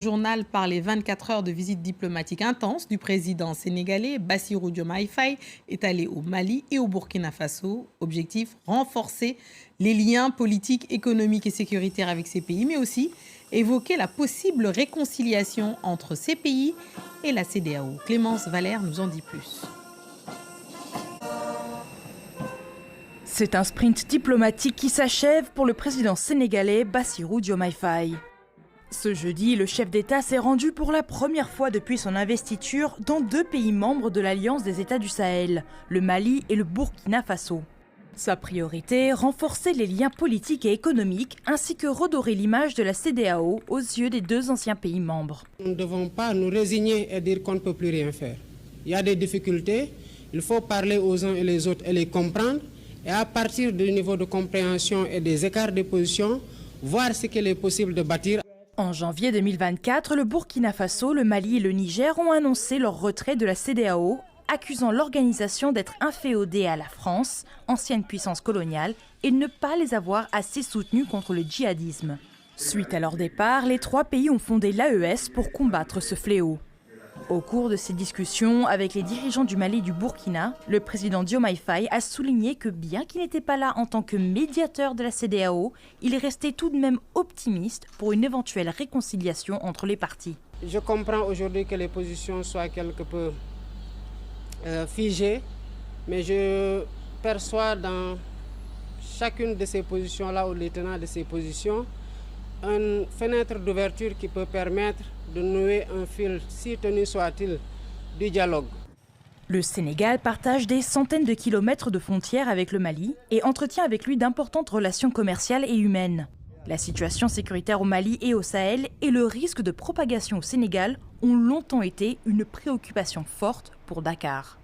Journal par les 24 heures de visite diplomatique intense du président sénégalais Bassirou Diomaye Faye est allé au Mali et au Burkina Faso. Objectif, renforcer les liens politiques, économiques et sécuritaires avec ces pays, mais aussi évoquer la possible réconciliation entre ces pays et la CEDEAO. Clémence Valère nous en dit plus. C'est un sprint diplomatique qui s'achève pour le président sénégalais Bassirou Diomaye Faye. Ce jeudi, le chef d'État s'est rendu pour la première fois depuis son investiture dans 2 pays membres de l'Alliance des États du Sahel, le Mali et le Burkina Faso. Sa priorité, renforcer les liens politiques et économiques ainsi que redorer l'image de la CEDEAO aux yeux des 2 anciens pays membres. Nous ne devons pas nous résigner et dire qu'on ne peut plus rien faire. Il y a des difficultés, il faut parler aux uns et les autres et les comprendre. Et à partir du niveau de compréhension et des écarts de position, voir ce qu'il est possible de bâtir. En janvier 2024, le Burkina Faso, le Mali et le Niger ont annoncé leur retrait de la CEDEAO, accusant l'organisation d'être inféodée à la France, ancienne puissance coloniale, et de ne pas les avoir assez soutenus contre le djihadisme. Suite à leur départ, les 3 pays ont fondé l'AES pour combattre ce fléau. Au cours de ces discussions avec les dirigeants du Mali et du Burkina, le président Diomaye Faye a souligné que bien qu'il n'était pas là en tant que médiateur de la CEDEAO, il restait tout de même optimiste pour une éventuelle réconciliation entre les parties. Je comprends aujourd'hui que les positions soient quelque peu figées, mais je perçois dans chacune de ces positions-là, ou les tenants de ces positions, une fenêtre d'ouverture qui peut permettre de nouer un fil, si tenu soit-il, du dialogue. Le Sénégal partage des centaines de kilomètres de frontières avec le Mali et entretient avec lui d'importantes relations commerciales et humaines. La situation sécuritaire au Mali et au Sahel et le risque de propagation au Sénégal ont longtemps été une préoccupation forte pour Dakar.